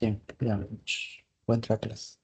Bien, bien. Buen clase.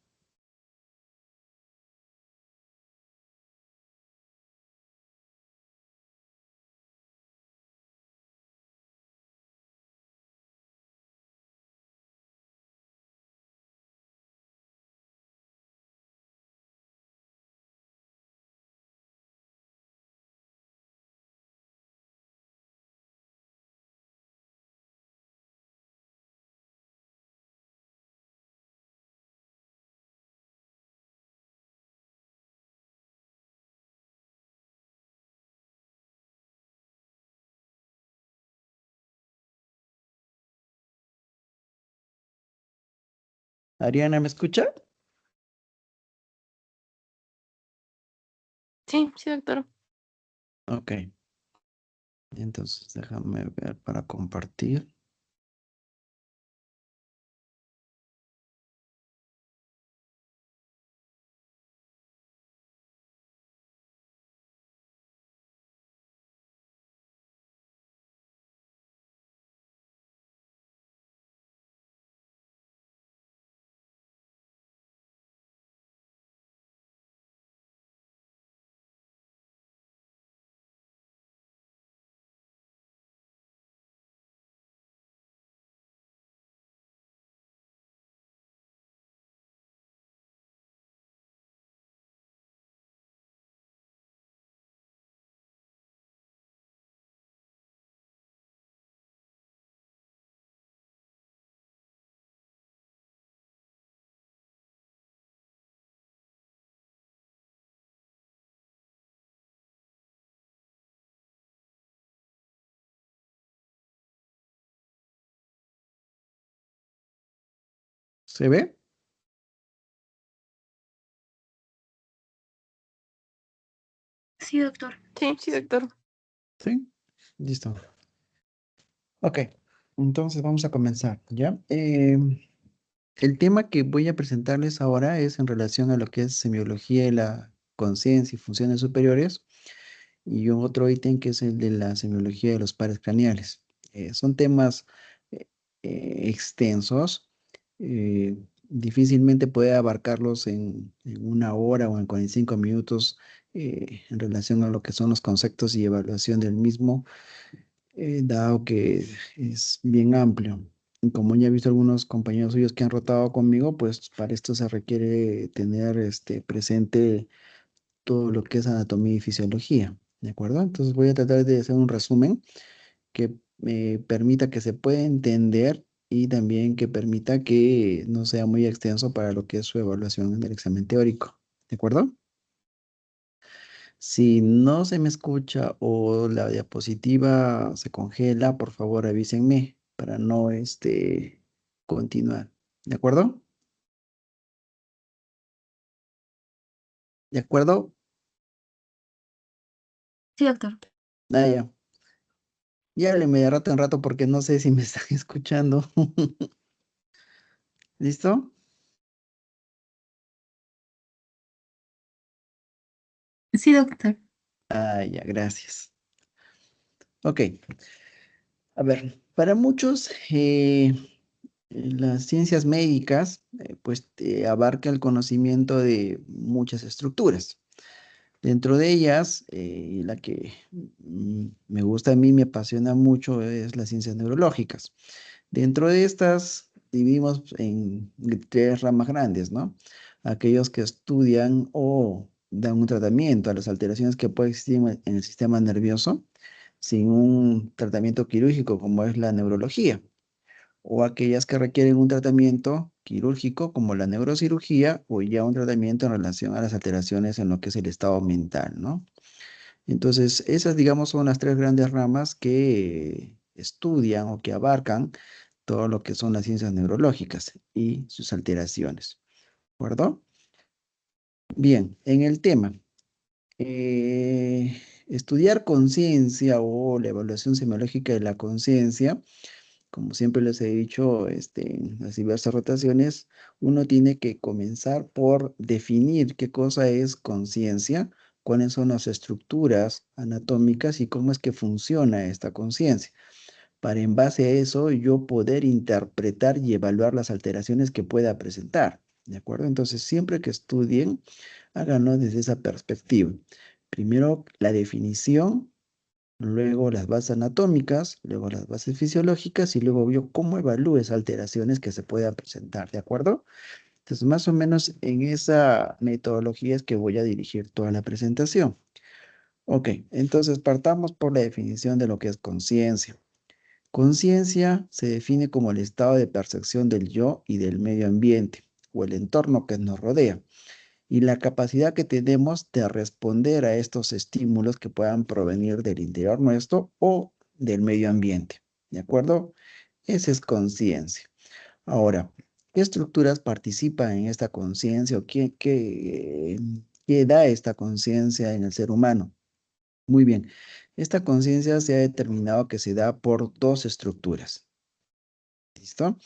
Ariana, ¿me escucha? Sí, sí, doctor. Ok. Entonces déjame ver para compartir. ¿Se ve? Sí, doctor. Sí, sí, doctor. Sí. Listo. Ok. Entonces vamos a comenzar, ¿ya? El tema que voy a presentarles ahora es en relación a lo que es semiología y la conciencia y funciones superiores. Y otro ítem que es el de la semiología de los pares craneales. Son temas eh, extensos, difícilmente puede abarcarlos en una hora o en 45 minutos en relación a lo que son los conceptos y evaluación del mismo, dado que es bien amplio. Y como ya he visto algunos compañeros suyos que han rotado conmigo, pues para esto se requiere tener presente todo lo que es anatomía y fisiología, ¿de acuerdo? Entonces voy a tratar de hacer un resumen que me permita que se pueda entender y también que permita que no sea muy extenso para lo que es su evaluación en el examen teórico, ¿de acuerdo? Si no se me escucha o la diapositiva se congela, por favor avísenme para no continuar, ¿de acuerdo? ¿De acuerdo? Sí, doctor. Ah, ya. Y háblenme de rato en rato porque no sé si me están escuchando. ¿Listo? Sí, doctor. Ah, ya, gracias. Ok, a ver, para muchos las ciencias médicas pues abarca el conocimiento de muchas estructuras. Dentro de ellas, la que me gusta a mí, me apasiona mucho es las ciencias neurológicas. Dentro de estas dividimos en tres ramas grandes, ¿no? Aquellos que estudian o dan un tratamiento a las alteraciones que pueden existir en el sistema nervioso sin un tratamiento quirúrgico como es la neurología, o aquellas que requieren un tratamiento quirúrgico como la neurocirugía o ya un tratamiento en relación a las alteraciones en lo que es el estado mental, ¿no? Entonces, esas, digamos, son las tres grandes ramas que estudian o que abarcan todo lo que son las ciencias neurológicas y sus alteraciones. ¿De acuerdo? Bien, en el tema, estudiar conciencia o la evaluación semiológica de la conciencia, como siempre les he dicho en las diversas rotaciones, uno tiene que comenzar por definir qué cosa es conciencia, cuáles son las estructuras anatómicas y cómo es que funciona esta conciencia. para en base a eso yo poder interpretar y evaluar las alteraciones que pueda presentar. ¿De acuerdo? Entonces, siempre que estudien, háganlo desde esa perspectiva. Primero la definición, luego las bases anatómicas, luego las bases fisiológicas y luego veo cómo evalúo esas alteraciones que se puedan presentar. ¿De acuerdo? Entonces, más o menos en esa metodología es que voy a dirigir toda la presentación. Ok, entonces partamos por la definición de lo que es conciencia. Conciencia se define como el estado de percepción del yo y del medio ambiente o el entorno que nos rodea y la capacidad que tenemos de responder a estos estímulos que puedan provenir del interior nuestro o del medio ambiente. ¿De acuerdo? Esa es conciencia. Ahora, ¿qué estructuras participan en esta conciencia o qué da esta conciencia en el ser humano? Muy bien, esta conciencia se ha determinado que se da por dos estructuras. ¿Listo?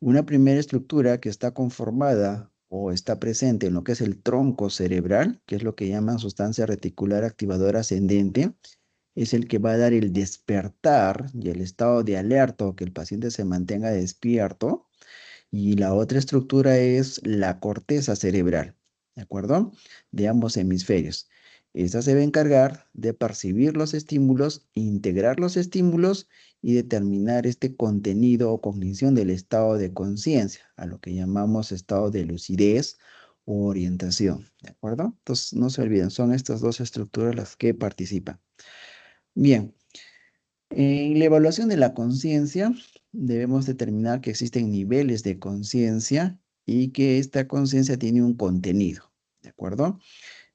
Una primera estructura que está conformada o está presente en lo que es el tronco cerebral, que es lo que llaman sustancia reticular activadora ascendente, es el que va a dar el despertar y el estado de alerta o que el paciente se mantenga despierto. Y la otra estructura es la corteza cerebral, ¿de acuerdo? De ambos hemisferios. Esta se va a encargar de percibir los estímulos, integrar los estímulos y determinar este contenido o cognición del estado de conciencia, a lo que llamamos estado de lucidez o orientación, ¿de acuerdo? Entonces, no se olviden, son estas dos estructuras las que participan. Bien, en la evaluación de la conciencia, debemos determinar que existen niveles de conciencia y que esta conciencia tiene un contenido, ¿de acuerdo?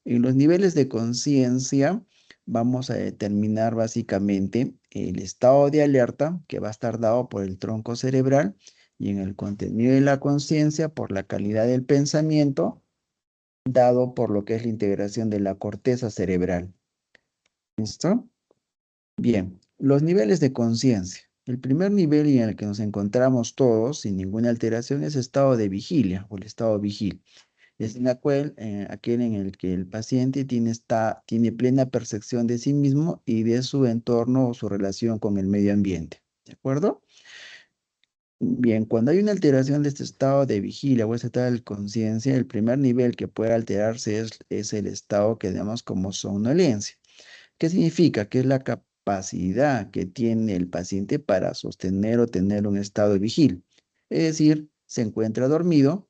En los niveles de conciencia vamos a determinar básicamente el estado de alerta que va a estar dado por el tronco cerebral y en el contenido de la conciencia por la calidad del pensamiento dado por lo que es la integración de la corteza cerebral. ¿Listo? Bien, los niveles de conciencia. El primer nivel en el que nos encontramos todos sin ninguna alteración es estado de vigilia o el estado vigil. Es en aquel en el que el paciente tiene plena percepción de sí mismo y de su entorno o su relación con el medio ambiente. ¿De acuerdo? Bien, cuando hay una alteración de este estado de vigilia o este estado de conciencia, el primer nivel que puede alterarse es el estado que llamamos como somnolencia. ¿Qué significa? Que es la capacidad que tiene el paciente para sostener o tener un estado de vigil. Es decir, se encuentra dormido,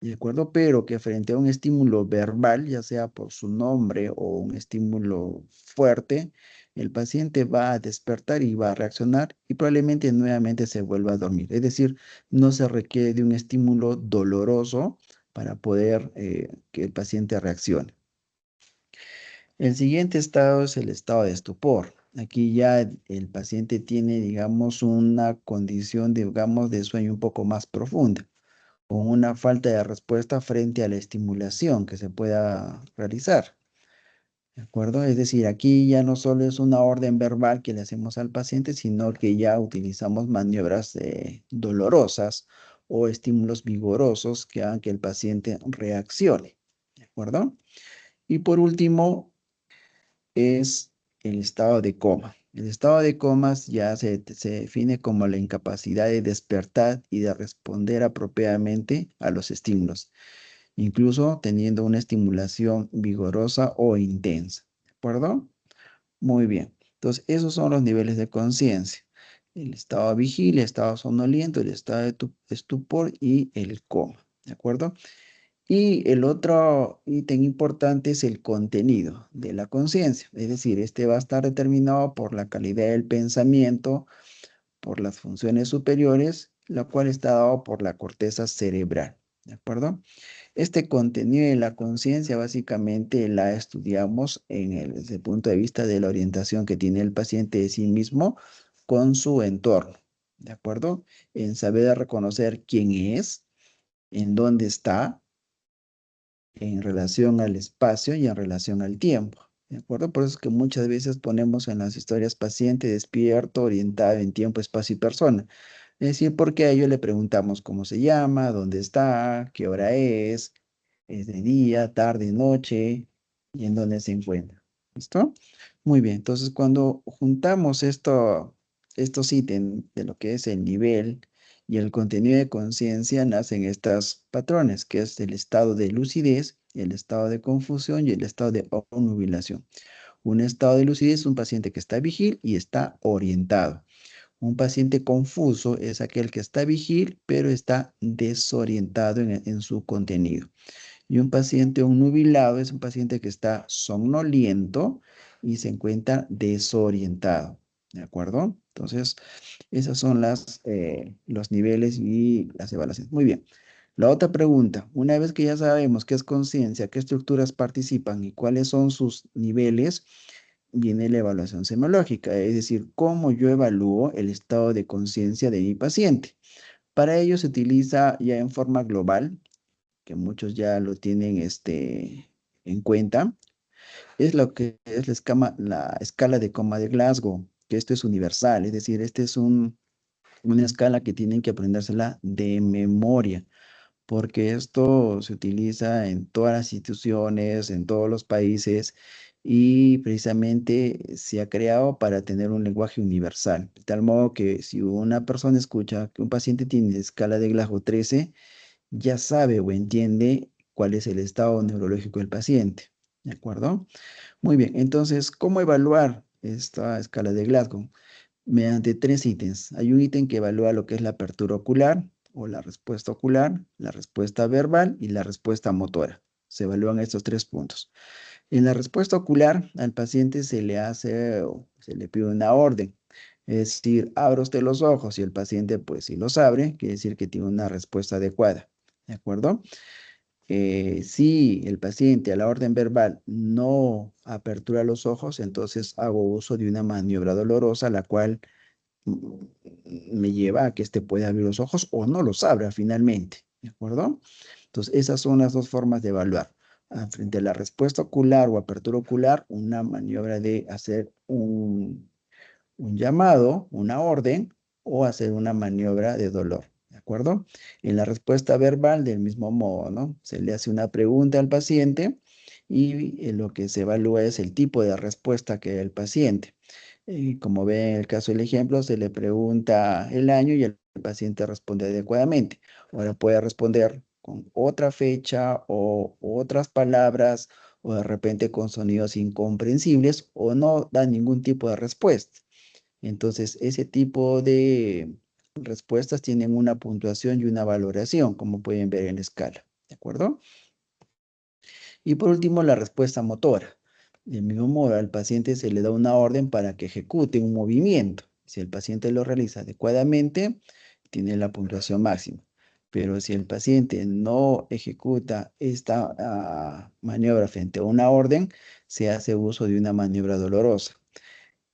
¿de acuerdo? Pero que frente a un estímulo verbal, ya sea por su nombre o un estímulo fuerte, el paciente va a despertar y va a reaccionar y probablemente nuevamente se vuelva a dormir. Es decir, no se requiere de un estímulo doloroso para poder que el paciente reaccione. El siguiente estado es el estado de estupor. Aquí ya el paciente tiene, digamos, una condición, digamos, de sueño un poco más profunda, con una falta de respuesta frente a la estimulación que se pueda realizar. ¿De acuerdo? Es decir, aquí ya no solo es una orden verbal que le hacemos al paciente, sino que ya utilizamos maniobras dolorosas o estímulos vigorosos que hagan que el paciente reaccione. ¿De acuerdo? Y por último, es el estado de coma. El estado de coma ya se define como la incapacidad de despertar y de responder apropiadamente a los estímulos, incluso teniendo una estimulación vigorosa o intensa. ¿De acuerdo? Muy bien. Entonces, esos son los niveles de conciencia. El estado de vigilia, el estado somnoliento, el estado de estupor y el coma. ¿De acuerdo? Y el otro ítem importante es el contenido de la conciencia, es decir, este va a estar determinado por la calidad del pensamiento, por las funciones superiores, lo cual está dado por la corteza cerebral, ¿de acuerdo? Este contenido de la conciencia básicamente la estudiamos desde el punto de vista de la orientación que tiene el paciente de sí mismo con su entorno, ¿de acuerdo? En saber reconocer quién es, en dónde está, en relación al espacio y en relación al tiempo. ¿De acuerdo? Por eso es que muchas veces ponemos en las historias paciente despierto, orientado en tiempo, espacio y persona. Es decir, porque a ello le preguntamos cómo se llama, dónde está, qué hora es de día, tarde, noche y en dónde se encuentra. ¿Listo? Muy bien. Entonces, cuando juntamos esto, estos ítems de lo que es el nivel y el contenido de conciencia nacen estos patrones, que es el estado de lucidez, el estado de confusión y el estado de obnubilación. Un estado de lucidez es un paciente que está vigil y está orientado. Un paciente confuso es aquel que está vigil, pero está desorientado en su contenido. Y un paciente obnubilado es un paciente que está somnoliento y se encuentra desorientado. ¿De acuerdo? Entonces, esos son los niveles y las evaluaciones. Muy bien. La otra pregunta, una vez que ya sabemos qué es conciencia, qué estructuras participan y cuáles son sus niveles, viene la evaluación semiológica, es decir, cómo yo evalúo el estado de conciencia de mi paciente. Para ello se utiliza ya en forma global, que muchos ya lo tienen en cuenta, es lo que es la escala de coma de Glasgow, que esto es universal, es decir, este es una escala que tienen que aprendérsela de memoria, porque esto se utiliza en todas las instituciones, en todos los países, y precisamente se ha creado para tener un lenguaje universal, de tal modo que si una persona escucha que un paciente tiene escala de Glasgow 13, ya sabe o entiende cuál es el estado neurológico del paciente. ¿De acuerdo? Muy bien, entonces, ¿cómo evaluar esta escala de Glasgow? Mediante tres ítems. Hay un ítem que evalúa lo que es la apertura ocular o la respuesta ocular, la respuesta verbal y la respuesta motora. Se evalúan estos tres puntos. En la respuesta ocular, al paciente se le hace o se le pide una orden. Es decir, abra usted los ojos y el paciente, pues si los abre, quiere decir que tiene una respuesta adecuada. ¿De acuerdo? Si el paciente a la orden verbal no apertura los ojos, entonces hago uso de una maniobra dolorosa, la cual mm, me lleva a que éste pueda abrir los ojos o no los abra finalmente. ¿De acuerdo? Entonces, esas son las dos formas de evaluar. Frente a la respuesta ocular o apertura ocular, una maniobra de hacer un llamado, una orden, o hacer una maniobra de dolor. ¿De acuerdo? En la respuesta verbal, del mismo modo, ¿no? Se le hace una pregunta al paciente y lo que se evalúa es el tipo de respuesta que da el paciente. Como ve en el caso del ejemplo, se le pregunta el año y el paciente responde adecuadamente. Ahora puede responder con otra fecha o otras palabras o de repente con sonidos incomprensibles o no da ningún tipo de respuesta. Entonces, ese tipo de respuestas tienen una puntuación y una valoración, como pueden ver en la escala. ¿De acuerdo? Y por último, la respuesta motora. Del mismo modo, al paciente se le da una orden para que ejecute un movimiento. Si el paciente lo realiza adecuadamente, tiene la puntuación máxima. Pero si el paciente no ejecuta esta maniobra frente a una orden, se hace uso de una maniobra dolorosa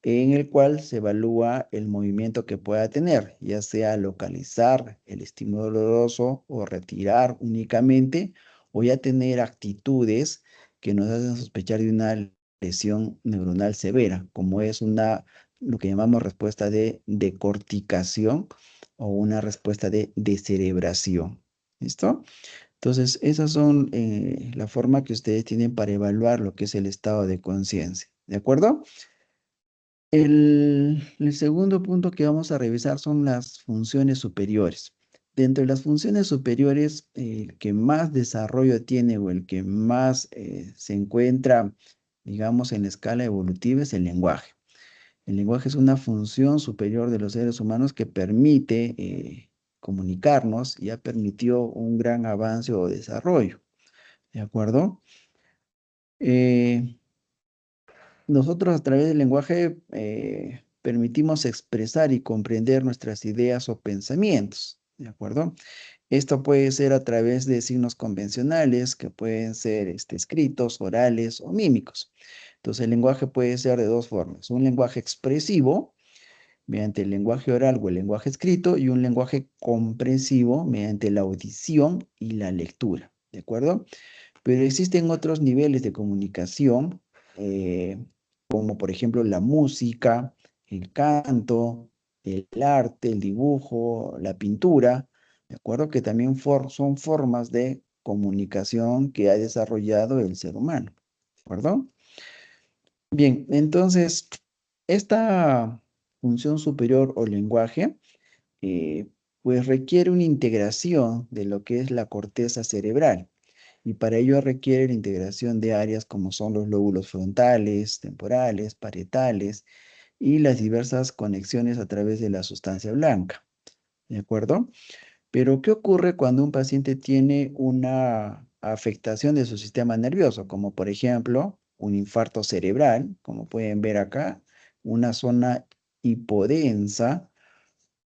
en el cual se evalúa el movimiento que pueda tener, ya sea localizar el estímulo doloroso o retirar únicamente, o ya tener actitudes que nos hacen sospechar de una lesión neuronal severa, como es lo que llamamos respuesta de decorticación o una respuesta de descerebración. ¿Listo? Entonces, esas son la forma que ustedes tienen para evaluar lo que es el estado de conciencia. ¿De acuerdo? El segundo punto que vamos a revisar son las funciones superiores. Dentro de las funciones superiores, el que más desarrollo tiene o el que más se encuentra, digamos, en la escala evolutiva es el lenguaje. El lenguaje es una función superior de los seres humanos que permite comunicarnos y ha permitido un gran avance o desarrollo. ¿De acuerdo? Nosotros a través del lenguaje permitimos expresar y comprender nuestras ideas o pensamientos, ¿de acuerdo? Esto puede ser a través de signos convencionales que pueden ser escritos, orales o mímicos. Entonces el lenguaje puede ser de dos formas, un lenguaje expresivo mediante el lenguaje oral o el lenguaje escrito y un lenguaje comprensivo mediante la audición y la lectura, ¿de acuerdo? Pero existen otros niveles de comunicación, como por ejemplo la música, el canto, el arte, el dibujo, la pintura, ¿de acuerdo? Que también son formas de comunicación que ha desarrollado el ser humano, ¿de acuerdo? Bien, entonces, esta función superior o lenguaje, pues requiere una integración de lo que es la corteza cerebral. Y para ello requiere la integración de áreas como son los lóbulos frontales, temporales, parietales y las diversas conexiones a través de la sustancia blanca. ¿De acuerdo? Pero, ¿qué ocurre cuando un paciente tiene una afectación de su sistema nervioso? Como por ejemplo, un infarto cerebral, como pueden ver acá, una zona hipodensa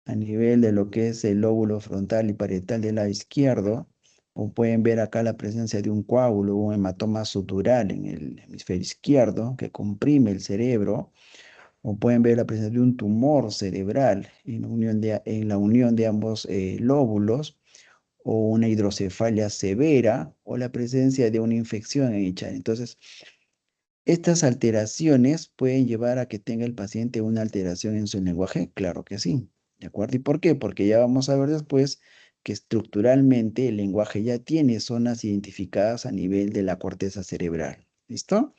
a nivel de lo que es el lóbulo frontal y parietal del lado izquierdo, o pueden ver acá la presencia de un coágulo o un hematoma sutural en el hemisferio izquierdo que comprime el cerebro, o pueden ver la presencia de un tumor cerebral en la unión de ambos lóbulos, o una hidrocefalia severa, o la presencia de una infección en dicha área. Entonces, ¿estas alteraciones pueden llevar a que tenga el paciente una alteración en su lenguaje? Claro que sí. ¿De acuerdo? ¿Y por qué? Porque ya vamos a ver después que estructuralmente el lenguaje ya tiene zonas identificadas a nivel de la corteza cerebral. ¿Listo?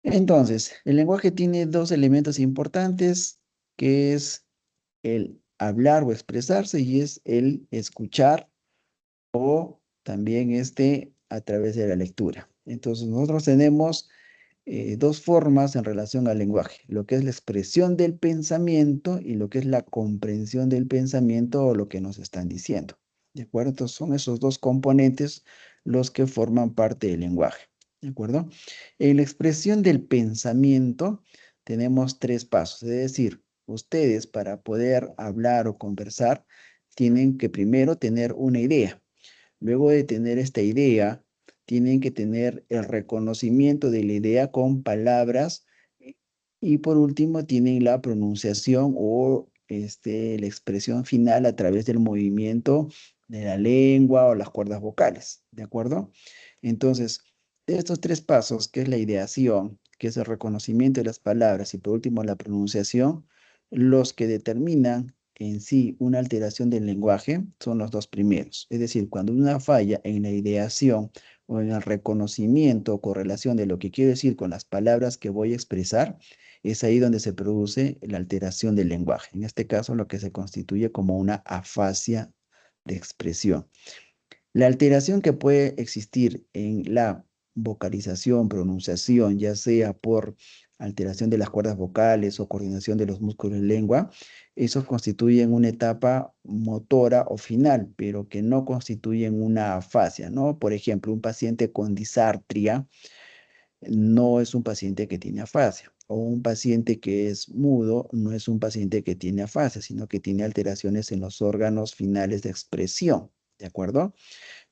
Entonces, el lenguaje tiene dos elementos importantes, que es el hablar o expresarse y es el escuchar o también a través de la lectura. Entonces, nosotros tenemos dos formas en relación al lenguaje, lo que es la expresión del pensamiento y lo que es la comprensión del pensamiento o lo que nos están diciendo. ¿De acuerdo? Entonces son esos dos componentes los que forman parte del lenguaje. ¿De acuerdo? En la expresión del pensamiento tenemos tres pasos, es decir, ustedes para poder hablar o conversar tienen que primero tener una idea. Luego de tener esta idea, tienen que tener el reconocimiento de la idea con palabras y por último tienen la pronunciación o la expresión final a través del movimiento de la lengua o las cuerdas vocales, ¿de acuerdo? Entonces, de estos tres pasos, que es la ideación, que es el reconocimiento de las palabras y por último la pronunciación, los que determinan en sí una alteración del lenguaje son los dos primeros. Es decir, cuando una falla en la ideación o en el reconocimiento o correlación de lo que quiero decir con las palabras que voy a expresar, es ahí donde se produce la alteración del lenguaje. En este caso, lo que se constituye como una afasia de expresión. La alteración que puede existir en la vocalización, pronunciación, ya sea por alteración de las cuerdas vocales o coordinación de los músculos de lengua, eso constituyen una etapa motora o final, pero que no constituyen una afasia, ¿no? Por ejemplo, un paciente con disartria no es un paciente que tiene afasia, o un paciente que es mudo no es un paciente que tiene afasia, sino que tiene alteraciones en los órganos finales de expresión, ¿de acuerdo?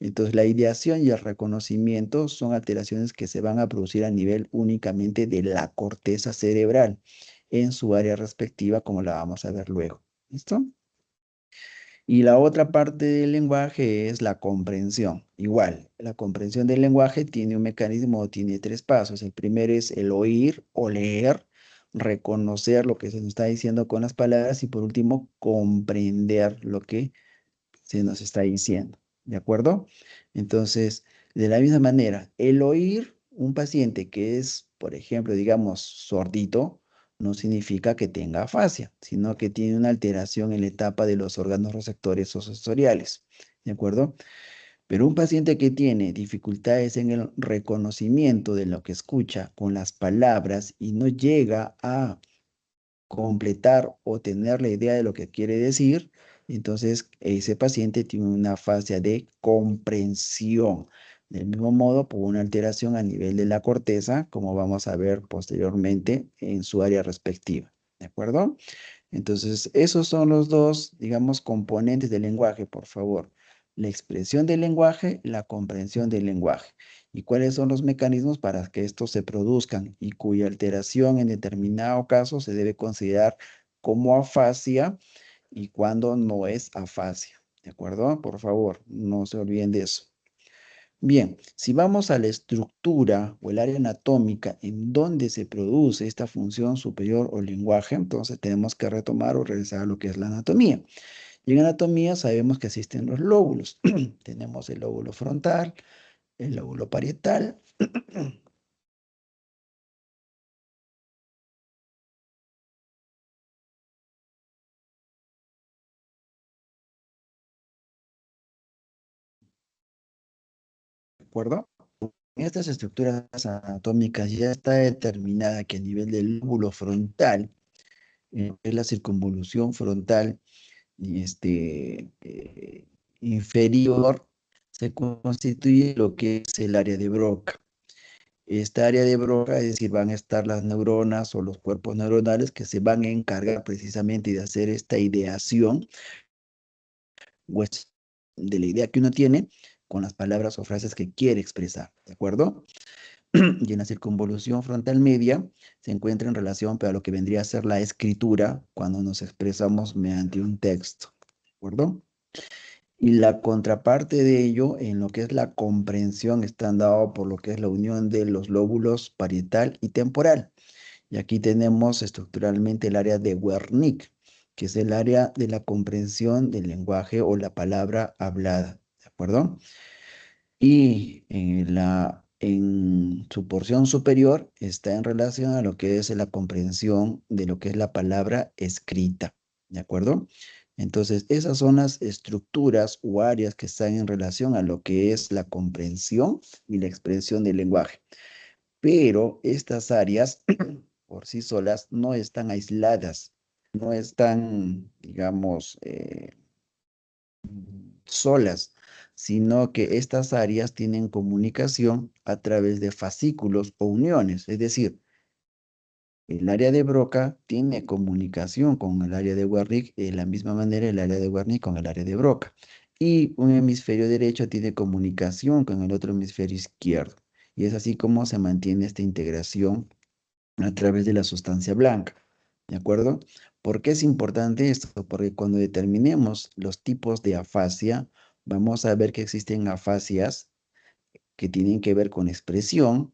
Entonces, la ideación y el reconocimiento son alteraciones que se van a producir a nivel únicamente de la corteza cerebral en su área respectiva, como la vamos a ver luego. ¿Listo? Y la otra parte del lenguaje es la comprensión. Igual, la comprensión del lenguaje tiene un mecanismo, tiene tres pasos. El primero es el oír o leer, reconocer lo que se nos está diciendo con las palabras y por último, comprender lo que se nos está diciendo, ¿de acuerdo? Entonces, de la misma manera, el oír un paciente que es, por ejemplo, digamos, sordito, no significa que tenga afasia, sino que tiene una alteración en la etapa de los órganos receptores o sensoriales, ¿de acuerdo? Pero un paciente que tiene dificultades en el reconocimiento de lo que escucha con las palabras y no llega a completar o tener la idea de lo que quiere decir, entonces ese paciente tiene una fase de comprensión. Del mismo modo, por una alteración a nivel de la corteza, como vamos a ver posteriormente en su área respectiva. ¿De acuerdo? Entonces, esos son los dos, digamos, componentes del lenguaje, por favor. La expresión del lenguaje, la comprensión del lenguaje. ¿Y cuáles son los mecanismos para que estos se produzcan y cuya alteración en determinado caso se debe considerar como afasia y cuando no es afasia? ¿De acuerdo? Por favor, no se olviden de eso. Bien, si vamos a la estructura o el área anatómica en donde se produce esta función superior o lenguaje, entonces tenemos que retomar o regresar a lo que es la anatomía. Y en anatomía sabemos que existen los lóbulos. Tenemos el lóbulo frontal, el lóbulo parietal, acuerdo? En estas estructuras anatómicas ya está determinada que a nivel del lóbulo frontal, es la circunvolución frontal y inferior, se constituye lo que es el área de Broca. Esta área de Broca, es decir, van a estar las neuronas o los cuerpos neuronales que se van a encargar precisamente de hacer esta ideación pues, de la idea que uno tiene con las palabras o frases que quiere expresar, ¿de acuerdo? Y en la circunvolución frontal media se encuentra en relación a lo que vendría a ser la escritura cuando nos expresamos mediante un texto, ¿de acuerdo? Y la contraparte de ello, en lo que es la comprensión, está dado por lo que es la unión de los lóbulos parietal y temporal. Y aquí tenemos estructuralmente el área de Wernicke, que es el área de la comprensión del lenguaje o la palabra hablada, ¿de acuerdo? Y en su porción superior está en relación a lo que es la comprensión de lo que es la palabra escrita, ¿de acuerdo? Entonces, esas son las estructuras o áreas que están en relación a lo que es la comprensión y la expresión del lenguaje. Pero estas áreas por sí solas no están aisladas, no están, digamos, solas, sino que estas áreas tienen comunicación a través de fascículos o uniones, es decir, el área de Broca tiene comunicación con el área de Wernicke, de la misma manera el área de Wernicke con el área de Broca. Y un hemisferio derecho tiene comunicación con el otro hemisferio izquierdo. Y es así como se mantiene esta integración a través de la sustancia blanca. ¿De acuerdo? ¿Por qué es importante esto? Porque cuando determinemos los tipos de afasia, vamos a ver que existen afasias que tienen que ver con expresión,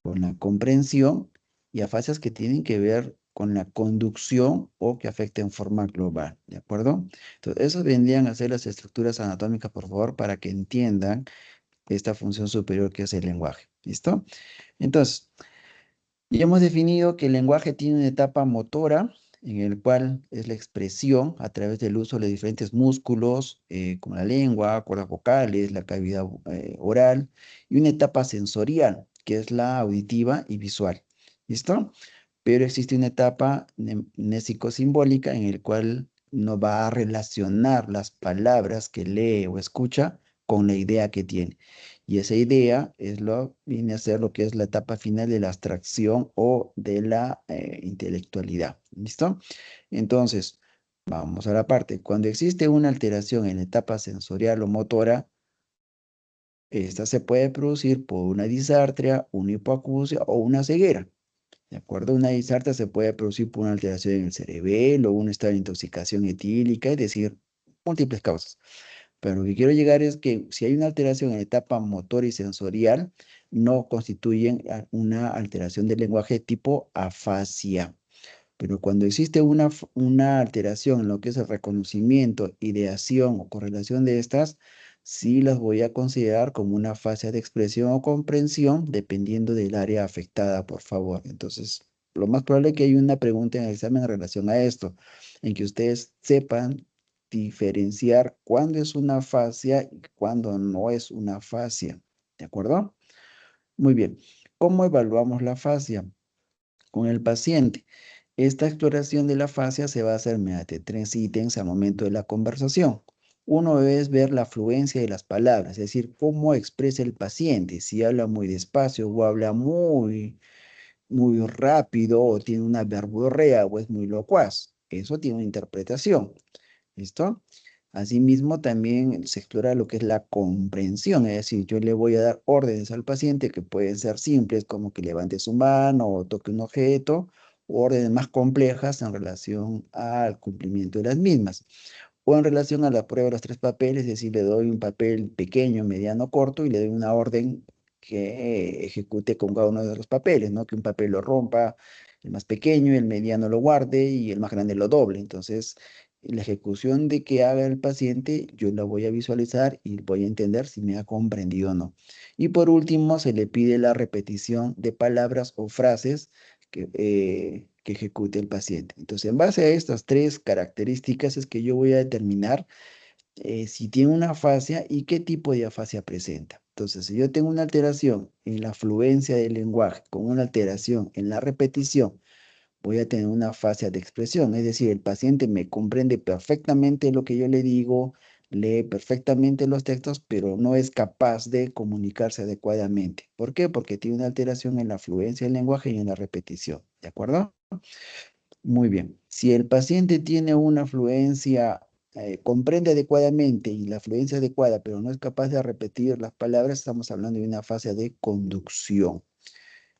con la comprensión, y afasias que tienen que ver con la conducción o que afecten forma global. ¿De acuerdo? Entonces, esos vendrían a ser las estructuras anatómicas, por favor, para que entiendan esta función superior que es el lenguaje. ¿Listo? Entonces, ya hemos definido que el lenguaje tiene una etapa motora, en el cual es la expresión a través del uso de diferentes músculos, como la lengua, cuerdas vocales, la cavidad oral, y una etapa sensorial, que es la auditiva y visual. ¿Listo? Pero existe una etapa mnésico-simbólica en el cual no va a relacionar las palabras que lee o escucha con la idea que tiene. Y esa idea viene a ser lo que es la etapa final de la abstracción o de la intelectualidad. ¿Listo? Entonces, vamos a la parte. Cuando existe una alteración en la etapa sensorial o motora, esta se puede producir por una disartria, una hipoacusia o una ceguera. ¿De acuerdo? Una disartria se puede producir por una alteración en el cerebelo, un estado de intoxicación etílica, es decir, múltiples causas. Pero lo que quiero llegar es que si hay una alteración en la etapa motor y sensorial, no constituyen una alteración del lenguaje tipo afasia. Pero cuando existe una alteración en lo que es el reconocimiento, ideación o correlación de estas, sí las voy a considerar como una fase de expresión o comprensión, dependiendo del área afectada, por favor. Entonces, lo más probable es que haya una pregunta en el examen en relación a esto, en que ustedes sepan diferenciar cuándo es una afasia y cuándo no es una afasia. ¿De acuerdo? Muy bien. ¿Cómo evaluamos la afasia? Con el paciente. Esta exploración de la fascia se va a hacer mediante 3 ítems al momento de la conversación. Uno es ver la fluencia de las palabras, es decir, cómo expresa el paciente, si habla muy despacio o habla muy rápido o tiene una verborrea o es muy locuaz. Eso tiene una interpretación. ¿Listo? Asimismo, también se explora lo que es la comprensión, es decir, yo le voy a dar órdenes al paciente que pueden ser simples, como que levante su mano o toque un objeto, o órdenes más complejas en relación al cumplimiento de las mismas. O en relación a la prueba de los 3 papeles, es decir, le doy un papel pequeño, mediano, corto y le doy una orden que ejecute con cada uno de los papeles, ¿no? Que un papel lo rompa, el más pequeño, el mediano lo guarde y el más grande lo doble. Entonces, la ejecución de que haga el paciente, yo la voy a visualizar y voy a entender si me ha comprendido o no. Y por último, se le pide la repetición de palabras o frases que ejecute el paciente. Entonces, en base a estas 3 características es que yo voy a determinar si tiene una afasia y qué tipo de afasia presenta. Entonces, si yo tengo una alteración en la fluencia del lenguaje con una alteración en la repetición, voy a tener una fase de expresión. Es decir, el paciente me comprende perfectamente lo que yo le digo, lee perfectamente los textos, pero no es capaz de comunicarse adecuadamente. ¿Por qué? Porque tiene una alteración en la fluencia del lenguaje y en la repetición. ¿De acuerdo? Muy bien. Si el paciente tiene una fluencia, comprende adecuadamente y la fluencia adecuada, pero no es capaz de repetir las palabras, estamos hablando de una fase de conducción.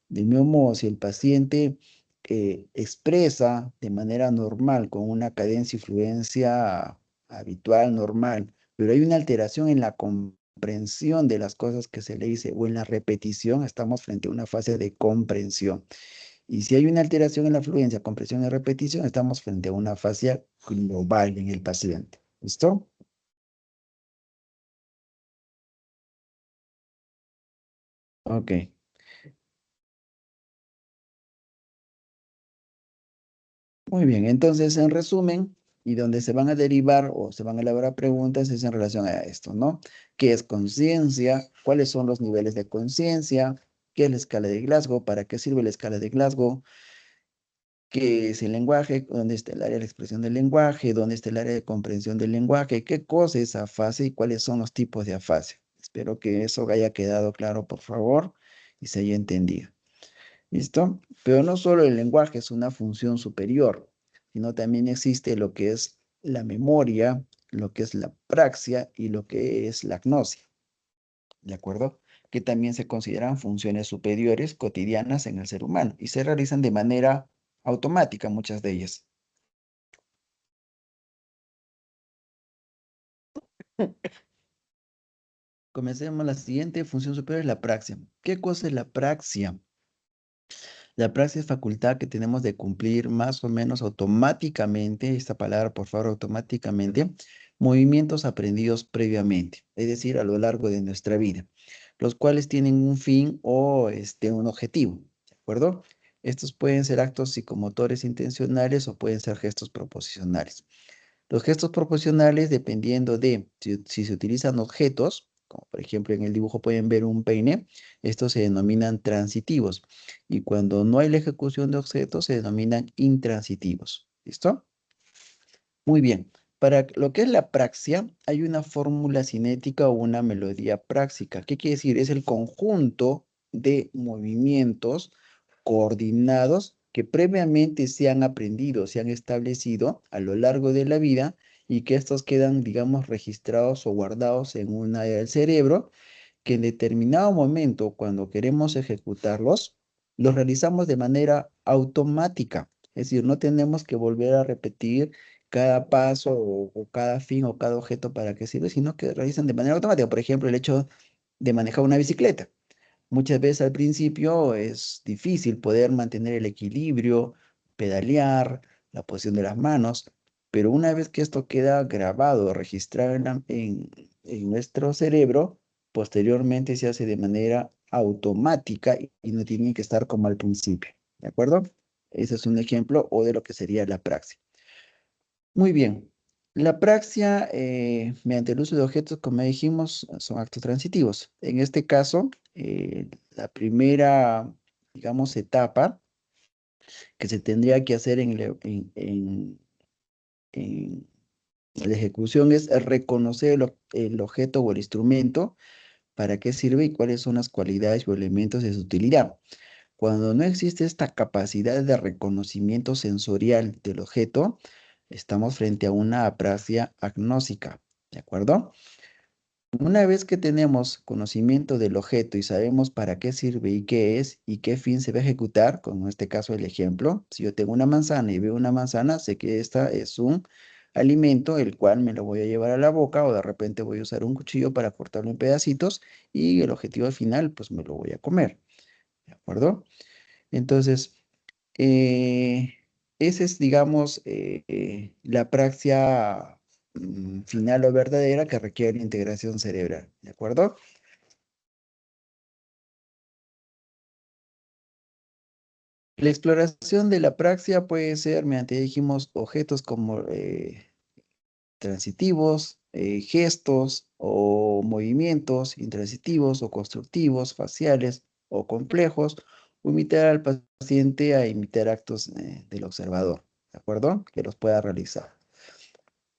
Del mismo modo, si el paciente expresa de manera normal, con una cadencia y fluencia habitual, normal, pero hay una alteración en la comprensión de las cosas que se le dice o en la repetición, estamos frente a una fase de comprensión. Y si hay una alteración en la fluencia, comprensión y repetición, estamos frente a una fase global en el paciente. ¿Listo? Ok. Muy bien. Entonces, en resumen, y donde se van a derivar o se van a elaborar preguntas es en relación a esto, ¿no? ¿Qué es conciencia? ¿Cuáles son los niveles de conciencia? ¿Qué es la escala de Glasgow? ¿Para qué sirve la escala de Glasgow? ¿Qué es el lenguaje? ¿Dónde está el área de la expresión del lenguaje? ¿Dónde está el área de comprensión del lenguaje? ¿Qué cosa es afasia y cuáles son los tipos de afasia? Espero que eso haya quedado claro, por favor, y se haya entendido. ¿Listo? Pero no solo el lenguaje es una función superior, sino también existe lo que es la memoria, lo que es la praxia y lo que es la gnosia. ¿De acuerdo? Que también se consideran funciones superiores cotidianas en el ser humano y se realizan de manera automática muchas de ellas. Comencemos. La siguiente función superior es la praxia. ¿Qué cosa es la praxia? La praxia es facultad que tenemos de cumplir más o menos automáticamente, esta palabra por favor, automáticamente, movimientos aprendidos previamente, es decir, a lo largo de nuestra vida, los cuales tienen un fin o un objetivo, ¿de acuerdo? Estos pueden ser actos psicomotores intencionales o pueden ser gestos proposicionales. Los gestos proposicionales, dependiendo de si se utilizan objetos, como por ejemplo en el dibujo pueden ver un peine, estos se denominan transitivos. Y cuando no hay la ejecución de objetos, se denominan intransitivos. ¿Listo? Muy bien. Para lo que es la praxia, hay una fórmula cinética o una melodía práctica. ¿Qué quiere decir? Es el conjunto de movimientos coordinados que previamente se han aprendido, se han establecido a lo largo de la vida y que estos quedan, digamos, registrados o guardados en una área del cerebro que en determinado momento, cuando queremos ejecutarlos, los realizamos de manera automática. Es decir, no tenemos que volver a repetir cada paso o cada fin o cada objeto para que sirve, sino que realizan de manera automática. Por ejemplo, el hecho de manejar una bicicleta. Muchas veces al principio es difícil poder mantener el equilibrio, pedalear, la posición de las manos, pero una vez que esto queda grabado, registrado en nuestro cerebro, posteriormente se hace de manera automática y no tiene que estar como al principio. ¿De acuerdo? Ese es un ejemplo o de lo que sería la praxis. Muy bien. La praxia, mediante el uso de objetos, como dijimos, son actos transitivos. En este caso, la primera, digamos, etapa que se tendría que hacer en la ejecución es reconocer el objeto o el instrumento, para qué sirve y cuáles son las cualidades o elementos de su utilidad. Cuando no existe esta capacidad de reconocimiento sensorial del objeto, estamos frente a una apraxia agnósica, ¿de acuerdo? Una vez que tenemos conocimiento del objeto y sabemos para qué sirve y qué es y qué fin se va a ejecutar, como en este caso el ejemplo, si yo tengo una manzana y veo una manzana, sé que esta es un alimento el cual me lo voy a llevar a la boca o de repente voy a usar un cuchillo para cortarlo en pedacitos y el objetivo final pues me lo voy a comer, ¿de acuerdo? Entonces, eh, esa es, digamos, la praxia final o verdadera que requiere integración cerebral, ¿de acuerdo? La exploración de la praxia puede ser mediante, dijimos, objetos como transitivos, gestos o o movimientos intransitivos o constructivos, faciales o complejos, o invitar al paciente a imitar actos del observador, ¿de acuerdo? Que los pueda realizar.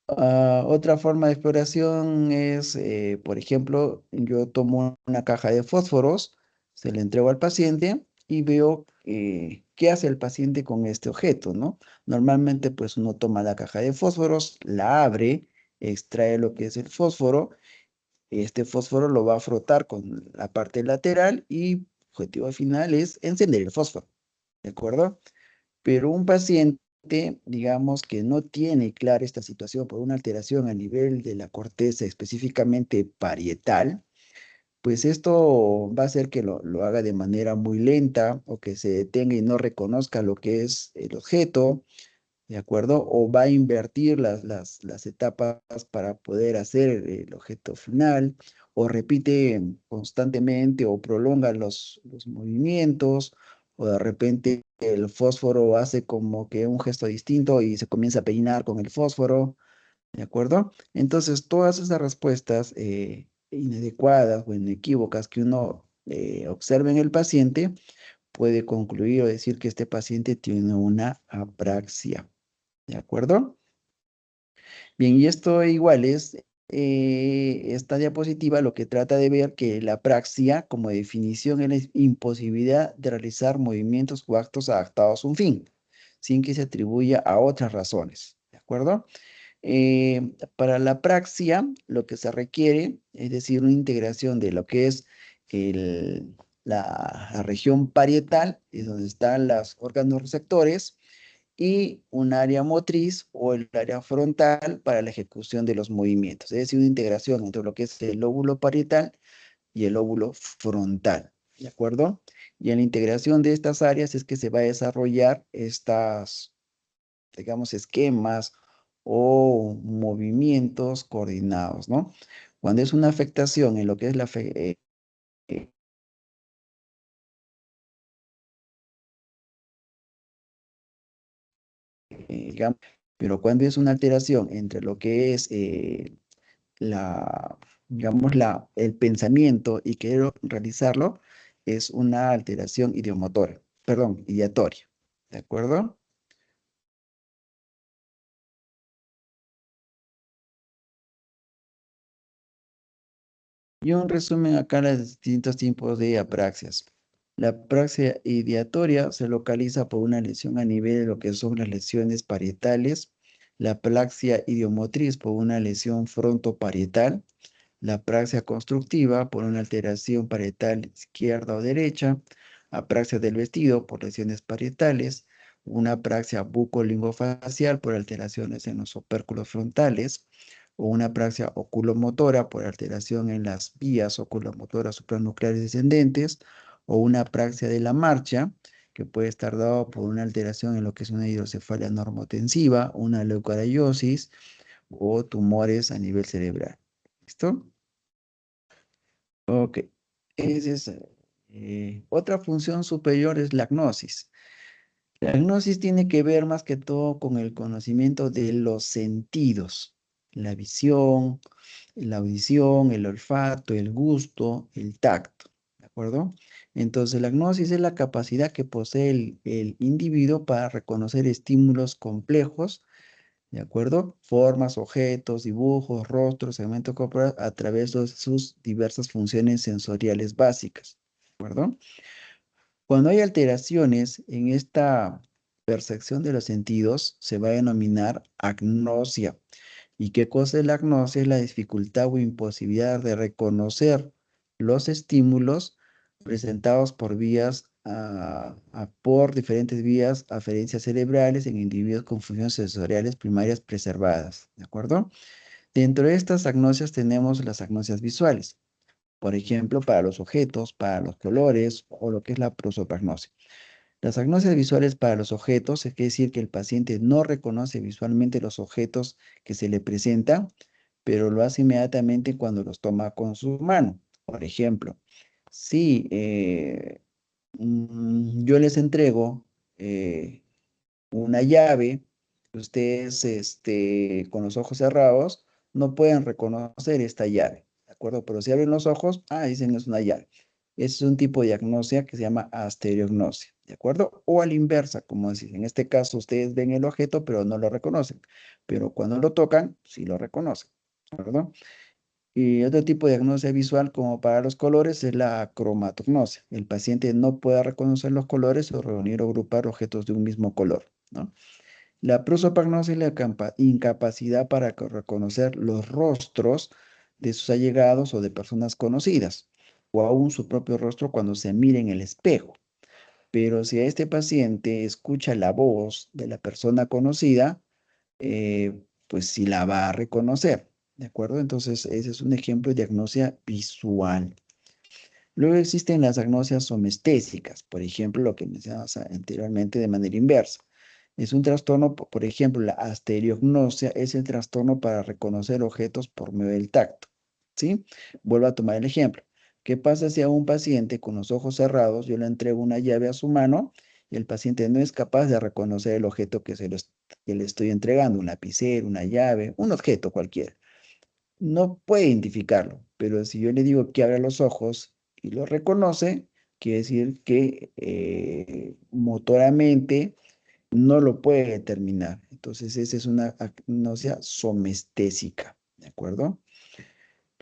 Otra forma de exploración es, por ejemplo, yo tomo una caja de fósforos, se la entrego al paciente y veo qué hace el paciente con este objeto, ¿no? Normalmente, pues uno toma la caja de fósforos, la abre, extrae lo que es el fósforo, este fósforo lo va a frotar con la parte lateral y el objetivo final es encender el fósforo, ¿de acuerdo? Pero un paciente, digamos, que no tiene clara esta situación por una alteración a nivel de la corteza, específicamente parietal, pues esto va a hacer que lo haga de manera muy lenta o que se detenga y no reconozca lo que es el objeto, ¿de acuerdo? O va a invertir las etapas para poder hacer el objeto final, o repite constantemente o prolonga los movimientos, o de repente el fósforo hace como que un gesto distinto y se comienza a peinar con el fósforo, ¿de acuerdo? Entonces, todas esas respuestas inadecuadas o inequívocas que uno observa en el paciente puede concluir o decir que este paciente tiene una apraxia. ¿De acuerdo? Bien, y esto igual es, esta diapositiva lo que trata de ver que la praxia, como definición, es la imposibilidad de realizar movimientos o actos adaptados a un fin, sin que se atribuya a otras razones. ¿De acuerdo? Para la praxia, lo que se requiere, es decir, una integración de lo que es la región parietal, es donde están los órganos receptores, y un área motriz o el área frontal para la ejecución de los movimientos. Es decir, una integración entre lo que es el lóbulo parietal y el lóbulo frontal. ¿De acuerdo? Y en la integración de estas áreas es que se va a desarrollar estas, digamos, esquemas o movimientos coordinados, ¿no? Cuando es una afectación en lo que es eh, digamos, pero cuando es una alteración entre lo que es digamos, el pensamiento y quiero realizarlo, es una alteración idiomotora, perdón, ideatoria. ¿De acuerdo? Y un resumen acá de los distintos tipos de apraxias. La apraxia ideatoria se localiza por una lesión a nivel de lo que son las lesiones parietales, la apraxia idiomotriz por una lesión frontoparietal, la apraxia constructiva por una alteración parietal izquierda o derecha, apraxia del vestido por lesiones parietales, una apraxia bucolingofacial por alteraciones en los opérculos frontales, o una apraxia oculomotora por alteración en las vías oculomotoras supranucleares descendentes, o una apraxia de la marcha, que puede estar dado por una alteración en lo que es una hidrocefalia normotensiva, una leucoariosis o tumores a nivel cerebral. ¿Listo? Ok. Esa es, otra función superior es la gnosis. La gnosis tiene que ver más que todo con el conocimiento de los sentidos, la visión, la audición, el olfato, el gusto, el tacto, ¿de acuerdo? Entonces, la gnosis es la capacidad que posee el individuo para reconocer estímulos complejos, ¿de acuerdo? Formas, objetos, dibujos, rostros, segmentos corporales a través de sus diversas funciones sensoriales básicas, ¿de acuerdo? Cuando hay alteraciones en esta percepción de los sentidos, se va a denominar agnosia. ¿Y qué cosa es la agnosia? Es la dificultad o imposibilidad de reconocer los estímulos presentados por por diferentes vías aferencias cerebrales en individuos con funciones sensoriales primarias preservadas. ¿De acuerdo? Dentro de estas agnosias tenemos las agnosias visuales. Por ejemplo, para los objetos, para los colores o lo que es la prosopagnosia. Las agnosias visuales para los objetos es decir que el paciente no reconoce visualmente los objetos que se le presentan, pero lo hace inmediatamente cuando los toma con su mano. Por ejemplo, si yo les entrego una llave, ustedes con los ojos cerrados no pueden reconocer esta llave. acuerdo? Pero si abren los ojos, dicen es una llave. Ese es un tipo de diagnosia que se llama astereognosia, ¿de acuerdo? O a la inversa, como decir, en este caso ustedes ven el objeto, pero no lo reconocen. Pero cuando lo tocan, sí lo reconocen, ¿de acuerdo? Y otro tipo de diagnosia visual, como para los colores, es la cromatognosia. El paciente no puede reconocer los colores o reunir o agrupar objetos de un mismo color, ¿no? La prosopagnosia es la incapacidad para reconocer los rostros de sus allegados o de personas conocidas, o aún su propio rostro cuando se mira en el espejo. Pero si a este paciente escucha la voz de la persona conocida, pues sí la va a reconocer, ¿de acuerdo? Entonces, ese es un ejemplo de diagnosia visual. Luego existen las diagnosias somestésicas, por ejemplo, lo que mencionamos anteriormente de manera inversa. Es un trastorno, por ejemplo, la astereognosia es el trastorno para reconocer objetos por medio del tacto, ¿sí? Vuelvo a tomar el ejemplo. ¿Qué pasa si a un paciente con los ojos cerrados yo le entrego una llave a su mano y el paciente no es capaz de reconocer el objeto que le estoy entregando, un lapicero, una llave, un objeto cualquiera? No puede identificarlo, pero si yo le digo que abra los ojos y lo reconoce, quiere decir que motoramente no lo puede determinar. Entonces, esa es una agnosia somestésica, ¿de acuerdo?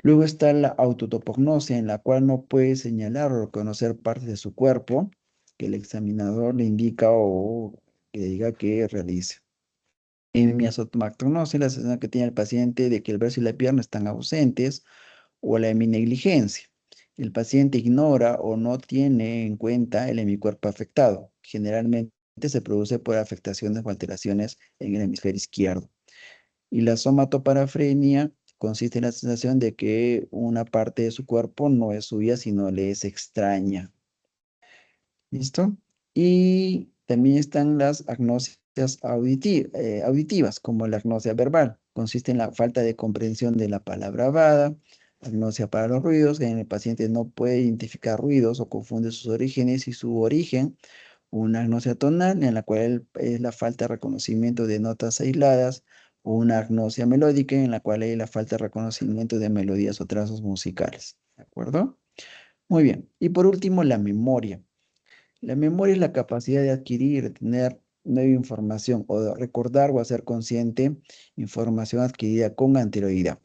Luego está la autotopognosia, en la cual no puede señalar o reconocer partes de su cuerpo que el examinador le indica o que diga que realice. En miasotomactognosia, la sensación que tiene el paciente de que el brazo y la pierna están ausentes, o la heminegligencia. El paciente ignora o no tiene en cuenta el hemicuerpo afectado. Generalmente se produce por afectaciones o alteraciones en el hemisferio izquierdo. Y la somatoparafrenia consiste en la sensación de que una parte de su cuerpo no es suya, sino le es extraña. ¿Listo? Y también están las agnosias auditivas, como la agnosia verbal. Consiste en la falta de comprensión de la palabra hablada. Agnosia para los ruidos, en el paciente no puede identificar ruidos o confunde sus orígenes y su origen. Una agnosia tonal, en la cual es la falta de reconocimiento de notas aisladas. O una agnosia melódica, en la cual hay la falta de reconocimiento de melodías o trazos musicales. ¿De acuerdo? Muy bien. Y por último, la memoria. La memoria es la capacidad de adquirir, de tener nueva información o de recordar o hacer consciente información adquirida con anterioridad.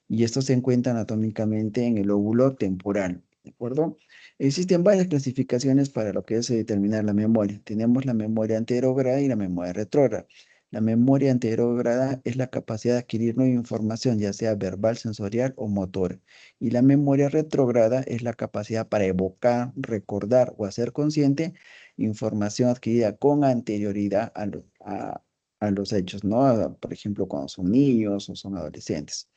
Y esto se encuentra anatómicamente en el lóbulo temporal, ¿de acuerdo? Existen varias clasificaciones para lo que es determinar la memoria. Tenemos la memoria anterograda y la memoria retrógrada. La memoria anterograda es la capacidad de adquirir nueva información, ya sea verbal, sensorial o motora. Y la memoria retrógrada es la capacidad para evocar, recordar o hacer consciente información adquirida con anterioridad a los hechos, ¿no? Por ejemplo, cuando son niños o son adolescentes.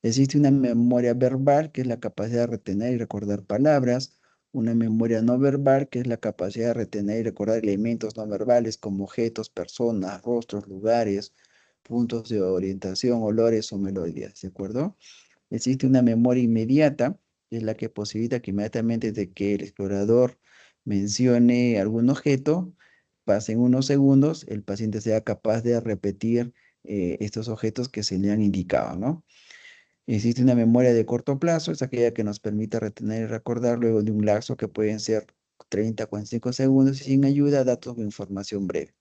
Existe una memoria verbal, que es la capacidad de retener y recordar palabras. Una memoria no verbal, que es la capacidad de retener y recordar elementos no verbales como objetos, personas, rostros, lugares, puntos de orientación, olores o melodías, ¿de acuerdo? Existe una memoria inmediata, que es la que posibilita que inmediatamente de que el explorador mencione algún objeto, pasen unos segundos, el paciente sea capaz de repetir estos objetos que se le han indicado, ¿no? Existe una memoria de corto plazo, es aquella que nos permite retener y recordar luego de un lapso que pueden ser 30 a 45 segundos y sin ayuda, datos o información breve.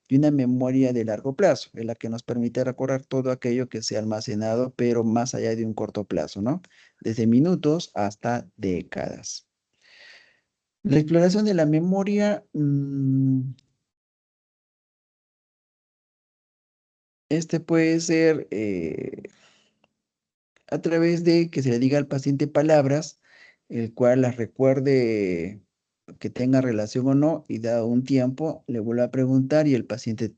Y una memoria de largo plazo, es la que nos permite recordar todo aquello que se ha almacenado, pero más allá de un corto plazo, ¿no? Desde minutos hasta décadas. La exploración de la memoria, este puede ser a través de que se le diga al paciente palabras, el cual las recuerde, que tenga relación o no, y dado un tiempo le vuelve a preguntar y el paciente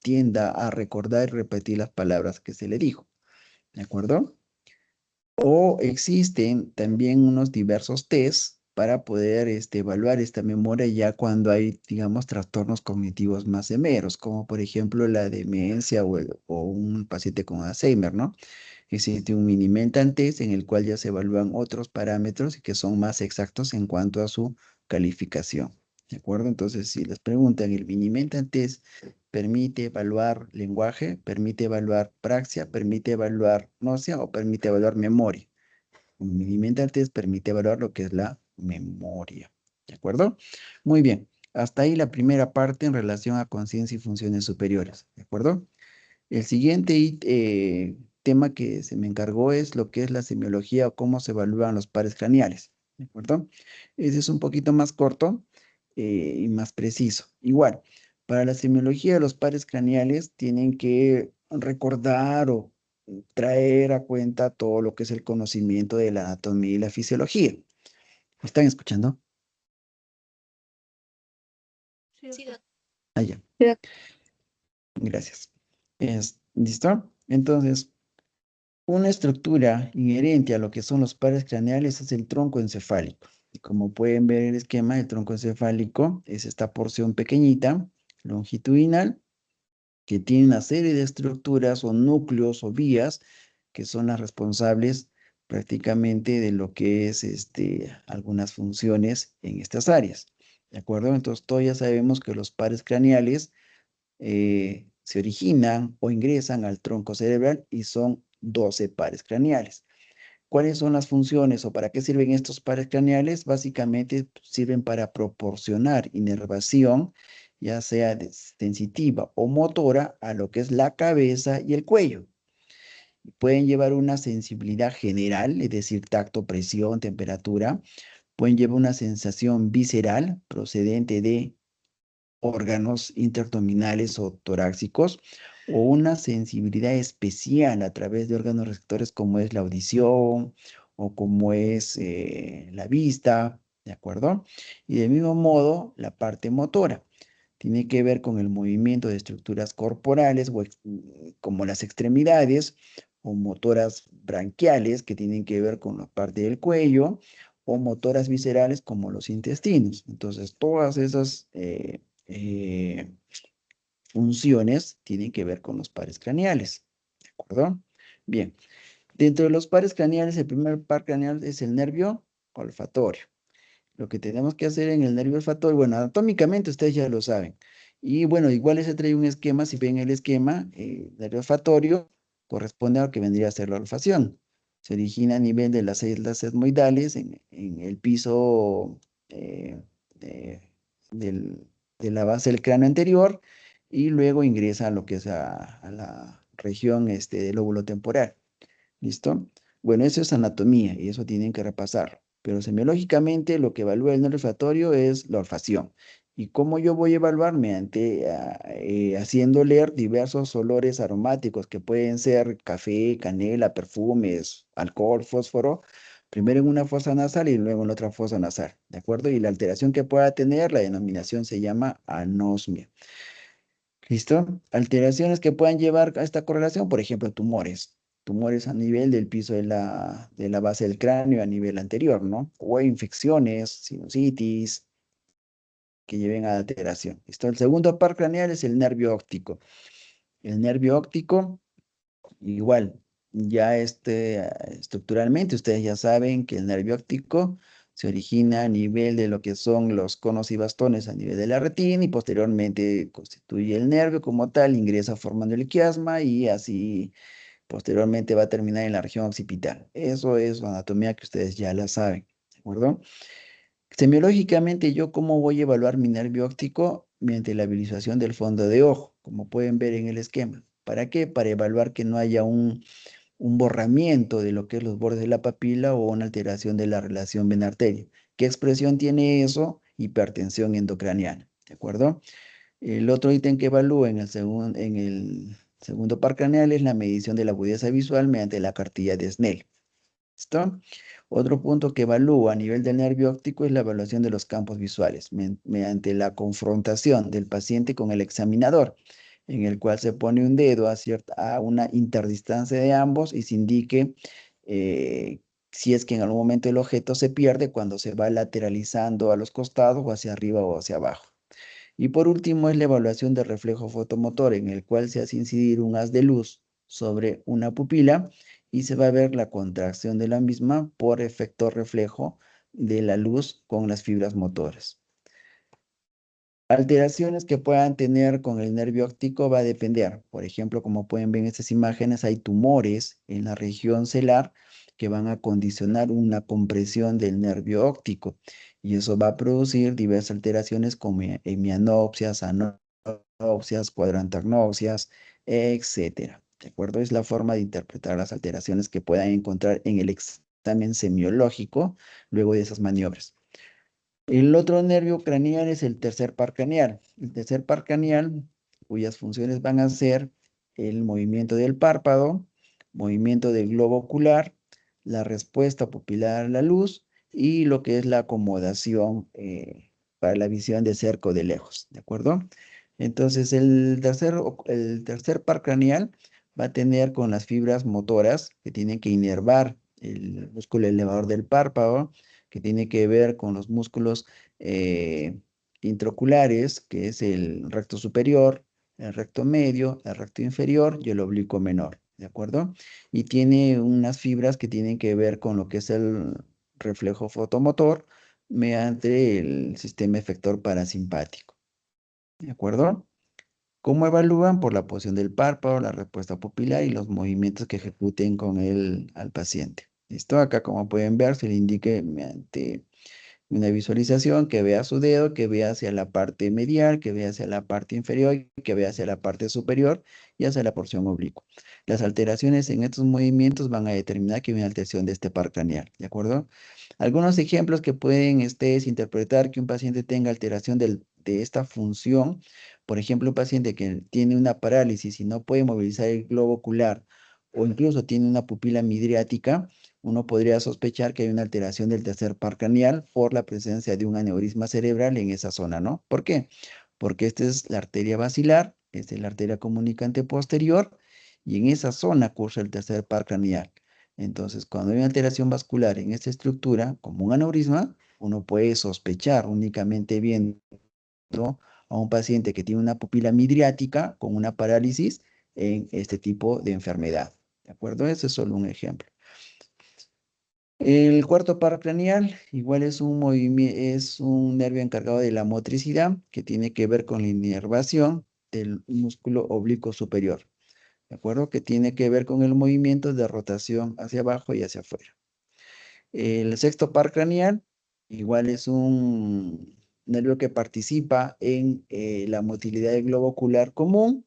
tienda a recordar y repetir las palabras que se le dijo. ¿De acuerdo? O existen también unos diversos tests para poder evaluar esta memoria ya cuando hay, digamos, trastornos cognitivos más severos, como por ejemplo la demencia o un paciente con Alzheimer, ¿no? Existe un Mini-Mental Test en el cual ya se evalúan otros parámetros y que son más exactos en cuanto a su calificación. ¿De acuerdo? Entonces, si les preguntan, el Mini-Mental Test permite evaluar lenguaje, permite evaluar praxia, permite evaluar nocia o permite evaluar memoria. Un mini-mental test permite evaluar lo que es la memoria. ¿De acuerdo? Muy bien. Hasta ahí la primera parte en relación a conciencia y funciones superiores. ¿De acuerdo? El siguiente tema que se me encargó es lo que es la semiología o cómo se evalúan los pares craneales. ¿De acuerdo? Ese es un poquito más corto y más preciso. Igual, para la semiología, los pares craneales tienen que recordar o traer a cuenta todo lo que es el conocimiento de la anatomía y la fisiología. ¿Me están escuchando? Sí, doctor. Ah, ya. Sí, doctor. Gracias. ¿Listo? Entonces, una estructura inherente a lo que son los pares craneales es el tronco encefálico. Y como pueden ver en el esquema, el tronco encefálico es esta porción pequeñita, longitudinal, que tiene una serie de estructuras o núcleos o vías que son las responsables prácticamente de lo que es algunas funciones en estas áreas. ¿De acuerdo? Entonces, todos ya sabemos que los pares craneales se originan o ingresan al tronco cerebral y son 12 pares craneales. ¿Cuáles son las funciones o para qué sirven estos pares craneales? Básicamente sirven para proporcionar inervación, ya sea sensitiva o motora, a lo que es la cabeza y el cuello. Pueden llevar una sensibilidad general, es decir, tacto, presión, temperatura. Pueden llevar una sensación visceral procedente de órganos interabdominales o torácicos, o una sensibilidad especial a través de órganos receptores como es la audición o como es la vista, ¿de acuerdo? Y del mismo modo, la parte motora tiene que ver con el movimiento de estructuras corporales como las extremidades o motoras branquiales que tienen que ver con la parte del cuello o motoras viscerales como los intestinos. Entonces, todas esas eh, funciones tienen que ver con los pares craneales. ¿De acuerdo? Bien. Dentro de los pares craneales, el primer par craneal es el nervio olfatorio. Lo que tenemos que hacer en el nervio olfatorio, bueno, anatómicamente ustedes ya lo saben. Y bueno, igual se trae un esquema, si ven el esquema, el nervio olfatorio corresponde a lo que vendría a ser la olfacción. Se origina a nivel de las células etmoidales en el piso eh, de, del- de la base del cráneo anterior y luego ingresa a lo que es a la región del lóbulo temporal. ¿Listo? Bueno, eso es anatomía y eso tienen que repasar. Pero semiológicamente lo que evalúa el nervio olfatorio es la olfacción. ¿Y cómo yo voy a evaluar? Mediante haciendo leer diversos olores aromáticos que pueden ser café, canela, perfumes, alcohol, fósforo. Primero en una fosa nasal y luego en otra fosa nasal. ¿De acuerdo? Y la alteración que pueda tener, la denominación se llama anosmia. ¿Listo? Alteraciones que puedan llevar a esta correlación, por ejemplo, tumores. Tumores a nivel del piso de la base del cráneo, a nivel anterior, ¿no? O infecciones, sinusitis, que lleven a alteración. ¿Listo? El segundo par craneal es el nervio óptico. El nervio óptico, igual, ya estructuralmente, ustedes ya saben que el nervio óptico se origina a nivel de lo que son los conos y bastones a nivel de la retina y posteriormente constituye el nervio como tal, ingresa formando el quiasma y así posteriormente va a terminar en la región occipital. Eso es la anatomía que ustedes ya la saben, ¿de acuerdo? Semiológicamente, ¿yo cómo voy a evaluar mi nervio óptico? Mediante la visualización del fondo de ojo, como pueden ver en el esquema. ¿Para qué? Para evaluar que no haya un borramiento de lo que es los bordes de la papila o una alteración de la relación vena-arteria. ¿Qué expresión tiene eso? Hipertensión endocraniana, ¿de acuerdo? El otro ítem que evalúa en el segundo par craneal es la medición de la agudeza visual mediante la cartilla de Snell. ¿Listo? Otro punto que evalúa a nivel del nervio óptico es la evaluación de los campos visuales mediante la confrontación del paciente con el examinador, en el cual se pone un dedo a una interdistancia de ambos y se indique eh, si es que en algún momento el objeto se pierde cuando se va lateralizando a los costados o hacia arriba o hacia abajo. Y por último es la evaluación del reflejo fotomotor, en el cual se hace incidir un haz de luz sobre una pupila y se va a ver la contracción de la misma por efecto reflejo de la luz con las fibras motoras. Alteraciones que puedan tener con el nervio óptico va a depender. Por ejemplo, como pueden ver en estas imágenes, hay tumores en la región celar que van a condicionar una compresión del nervio óptico y eso va a producir diversas alteraciones como hemianopsias, anopsias, cuadrantagnopsias, etcétera. ¿De acuerdo? Es la forma de interpretar las alteraciones que puedan encontrar en el examen semiológico luego de esas maniobras. El otro nervio craneal es el tercer par craneal. El tercer par craneal, cuyas funciones van a ser el movimiento del párpado, movimiento del globo ocular, la respuesta pupilar a la luz y lo que es la acomodación para la visión de cerca o de lejos, ¿de acuerdo? Entonces, el tercer par craneal va a tener con las fibras motoras que tienen que inervar el músculo elevador del párpado, que tiene que ver con los músculos eh, intraoculares, que es el recto superior, el recto medio, el recto inferior y el oblicuo menor, ¿de acuerdo? Y tiene unas fibras que tienen que ver con lo que es el reflejo fotomotor mediante el sistema efector parasimpático, ¿de acuerdo? ¿Cómo evalúan? Por la posición del párpado, la respuesta pupilar y los movimientos que ejecuten con él al paciente. ¿Listo? Acá, como pueden ver, se le indique mediante una visualización que vea su dedo, que vea hacia la parte medial, que vea hacia la parte inferior, que vea hacia la parte superior y hacia la porción oblicua. Las alteraciones en estos movimientos van a determinar que hay una alteración de este par craneal, ¿de acuerdo? Algunos ejemplos que pueden ustedes interpretar que un paciente tenga alteración de esta función, por ejemplo, un paciente que tiene una parálisis y no puede movilizar el globo ocular o incluso tiene una pupila midriática, uno podría sospechar que hay una alteración del tercer par craneal por la presencia de un aneurisma cerebral en esa zona, ¿no? ¿Por qué? Porque esta es la arteria basilar, esta es la arteria comunicante posterior y en esa zona cursa el tercer par craneal. Entonces, cuando hay una alteración vascular en esta estructura, como un aneurisma, uno puede sospechar únicamente viendo a un paciente que tiene una pupila midriática con una parálisis en este tipo de enfermedad. ¿De acuerdo? Ese es solo un ejemplo. El cuarto par craneal igual es es un nervio encargado de la motricidad que tiene que ver con la inervación del músculo oblicuo superior. ¿De acuerdo? Que tiene que ver con el movimiento de rotación hacia abajo y hacia afuera. El sexto par craneal igual es un nervio que participa en la motilidad del globo ocular común,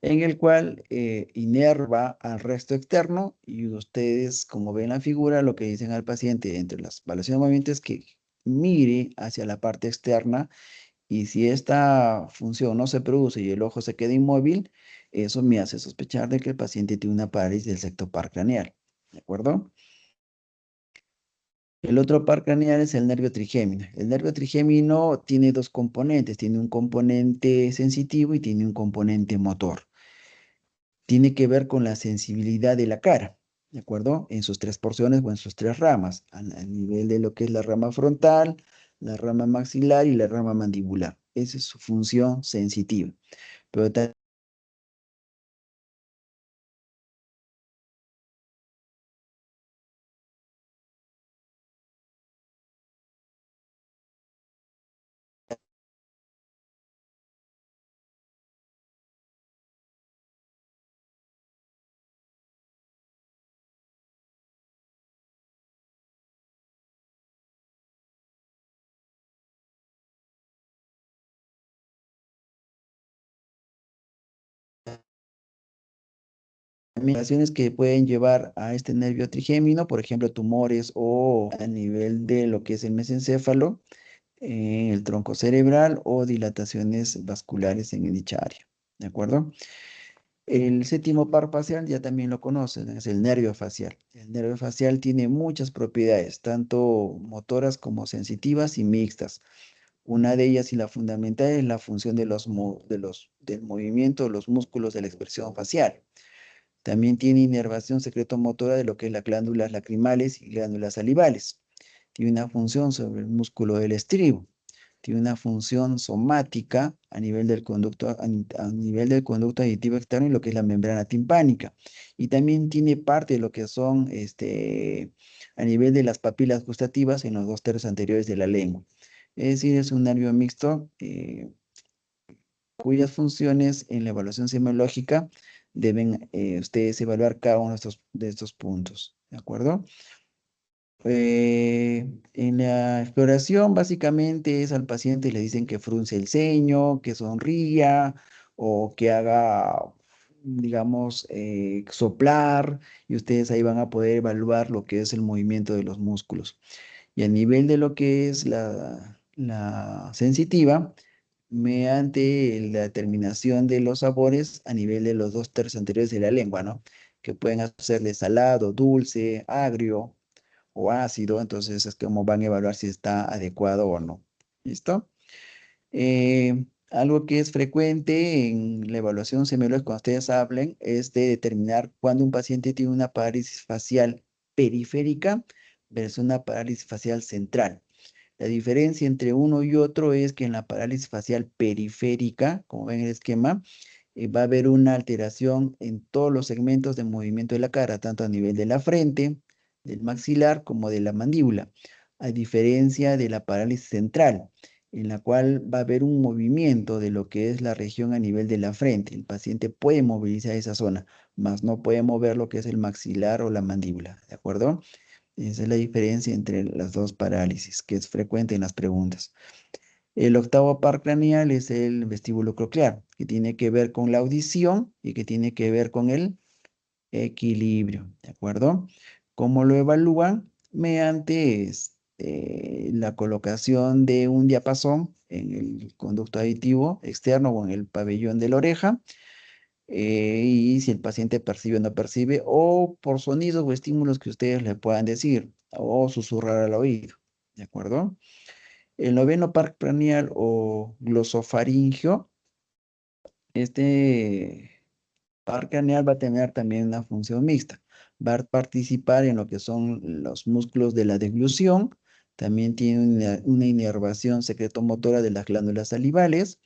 en el cual inerva al resto externo y ustedes, como ven en la figura, lo que dicen al paciente entre las evaluaciones de movimiento es que mire hacia la parte externa y si esta función no se produce y el ojo se queda inmóvil, eso me hace sospechar de que el paciente tiene una parálisis del sexto par craneal, ¿de acuerdo? El otro par craneal es el nervio trigémino. El nervio trigémino tiene dos componentes, tiene un componente sensitivo y tiene un componente motor. Tiene que ver con la sensibilidad de la cara, ¿de acuerdo? En sus tres porciones o en sus tres ramas, a nivel de lo que es la rama frontal, la rama maxilar y la rama mandibular. Esa es su función sensitiva. Pero también que pueden llevar a este nervio trigémino, por ejemplo, tumores o a nivel de lo que es el mesencéfalo, el tronco cerebral o dilataciones vasculares en dicha área. ¿De acuerdo? El séptimo par facial ya también lo conocen, es el nervio facial. El nervio facial tiene muchas propiedades, tanto motoras como sensitivas y mixtas. Una de ellas y la fundamental es la función del movimiento de los músculos de la expresión facial. También tiene inervación secretomotora de lo que es las glándulas lacrimales y glándulas salivales. Tiene una función sobre el músculo del estribo. Tiene una función somática a nivel del conducto, a nivel del conducto aditivo externo y lo que es la membrana timpánica. Y también tiene parte de lo que son a nivel de las papilas gustativas en los dos tercios anteriores de la lengua. Es decir, es un nervio mixto cuyas funciones en la evaluación semiológica deben ustedes evaluar cada uno de estos puntos. ¿de acuerdo? En la exploración, básicamente es al paciente le dicen que frunce el ceño, que sonría o que haga, digamos, soplar, y ustedes ahí van a poder evaluar lo que es el movimiento de los músculos. Y a nivel de lo que es la sensitiva, mediante la determinación de los sabores a nivel de los 2 tercios anteriores de la lengua, ¿no? Que pueden hacerle salado, dulce, agrio o ácido, entonces es como van a evaluar si está adecuado o no. ¿Listo? Algo que es frecuente en la evaluación semiológica cuando ustedes hablen es de determinar cuando un paciente tiene una parálisis facial periférica versus una parálisis facial central. La diferencia entre uno y otro es que en la parálisis facial periférica, como ven en el esquema, va a haber una alteración en todos los segmentos de movimiento de la cara, tanto a nivel de la frente, del maxilar, como de la mandíbula, a diferencia de la parálisis central, en la cual va a haber un movimiento de lo que es la región a nivel de la frente. El paciente puede movilizar esa zona, mas no puede mover lo que es el maxilar o la mandíbula, ¿de acuerdo? Esa es la diferencia entre las dos parálisis, que es frecuente en las preguntas. El octavo par craneal es el vestíbulo coclear, que tiene que ver con la audición y que tiene que ver con el equilibrio, ¿de acuerdo? ¿Cómo lo evalúan? Mediante la colocación de un diapasón en el conducto auditivo externo o en el pabellón de la oreja, y si el paciente percibe o no percibe, o por sonidos o estímulos que ustedes le puedan decir, o susurrar al oído, ¿de acuerdo? El noveno par craneal o glosofaringio, este par craneal va a tener también una función mixta. Va a participar en lo que son los músculos de la deglución, también tiene una inervación secretomotora de las glándulas salivales,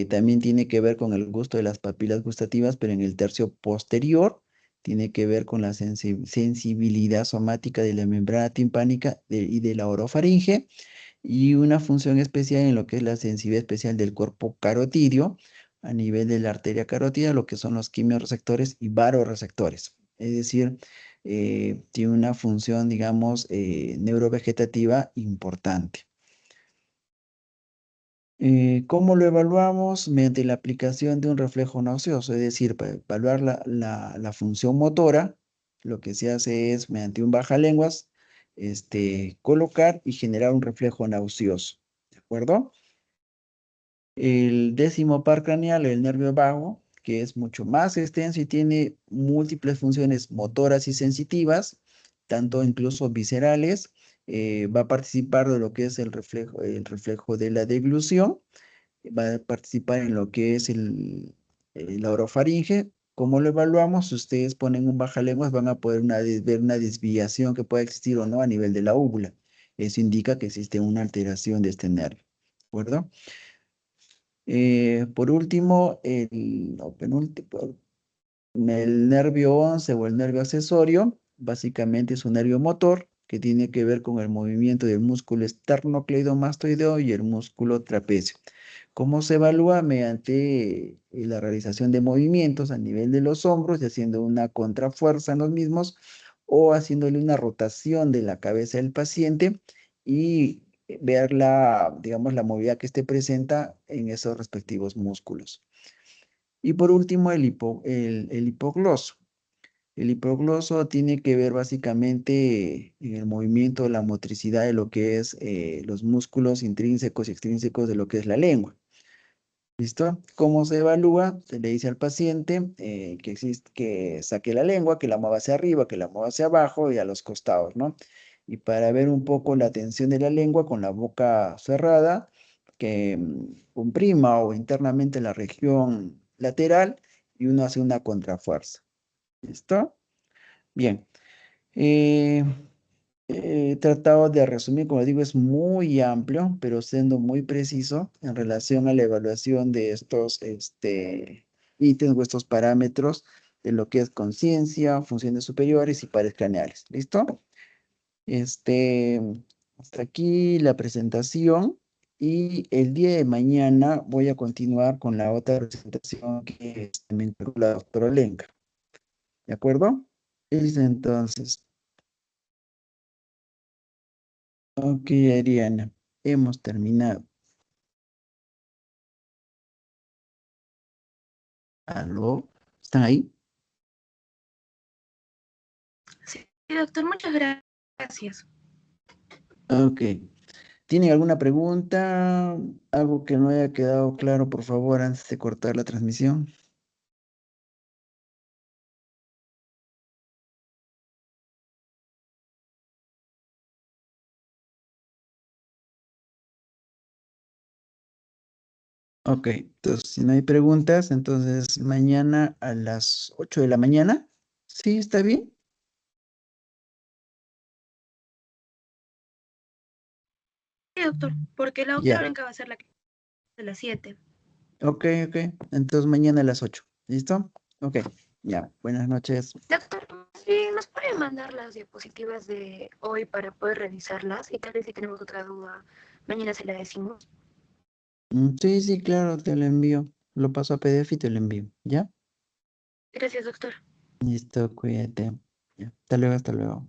también tiene que ver con el gusto de las papilas gustativas, pero en el tercio posterior tiene que ver con la sensibilidad somática de la membrana timpánica y de la orofaringe, y una función especial en lo que es la sensibilidad especial del cuerpo carotidio a nivel de la arteria carótida, lo que son los quimiorreceptores y varoreceptores. Es decir, tiene una función, digamos, neurovegetativa importante. ¿Cómo lo evaluamos? Mediante la aplicación de un reflejo nauseoso, es decir, para evaluar la función motora, lo que se hace es, mediante un bajalenguas, colocar y generar un reflejo nauseoso, ¿de acuerdo? El décimo par craneal, el nervio vago, que es mucho más extenso y tiene múltiples funciones motoras y sensitivas, tanto incluso viscerales, va a participar de lo que es el reflejo de la deglución, va a participar en lo que es la orofaringe. ¿Cómo lo evaluamos? Si ustedes ponen un bajalenguas, van a poder ver una desviación que pueda existir o no a nivel de la úvula. Eso indica que existe una alteración de este nervio. ¿De acuerdo? Por último, no, penúltimo, el nervio 11 o el nervio accesorio, básicamente es un nervio motor que tiene que ver con el movimiento del músculo esternocleidomastoideo y el músculo trapecio. ¿Cómo se evalúa? Mediante la realización de movimientos a nivel de los hombros y haciendo una contrafuerza en los mismos, o haciéndole una rotación de la cabeza del paciente y ver digamos, la movilidad que este presenta en esos respectivos músculos. Y por último, el hipogloso. El hipogloso tiene que ver básicamente en el movimiento, la motricidad de lo que es los músculos intrínsecos y extrínsecos de lo que es la lengua. ¿Listo? ¿Cómo se evalúa? Se le dice al paciente que saque la lengua, que la mueva hacia arriba, que la mueva hacia abajo y a los costados, ¿no? Y para ver un poco la tensión de la lengua con la boca cerrada, que comprima o internamente la región lateral y uno hace una contrafuerza. ¿Listo? Bien. Eh, He tratado de resumir, como digo, es muy amplio, pero siendo muy preciso en relación a la evaluación de estos ítems o estos parámetros de lo que es conciencia, funciones superiores y pares craneales. ¿Listo? Este, Hasta aquí la presentación, y el día de mañana voy a continuar con la otra presentación que me encargó la doctora Lenka. ¿De acuerdo? Listo, entonces. Ok, Ariana, hemos terminado. ¿Aló? ¿Están ahí? Sí, doctor, muchas gracias. Ok. ¿Tienen alguna pregunta? ¿Algo que no haya quedado claro, por favor, antes de cortar la transmisión? Ok, entonces, si no hay preguntas, entonces mañana a las 8 de la mañana. ¿Sí? ¿Está bien? Sí, doctor, porque la doctora Ya. Blanca va a ser la que de las 7. Ok, ok. Entonces mañana a las 8. ¿Listo? Ok. Ya. Buenas noches. Doctor, sí, ¿nos puede mandar las diapositivas de hoy para poder revisarlas? Y tal vez si tenemos otra duda, mañana se la decimos. Sí, sí, claro, te lo envío. Lo paso a PDF y te lo envío. ¿Ya? Gracias, doctor. Listo, cuídate. Ya. Hasta luego, hasta luego.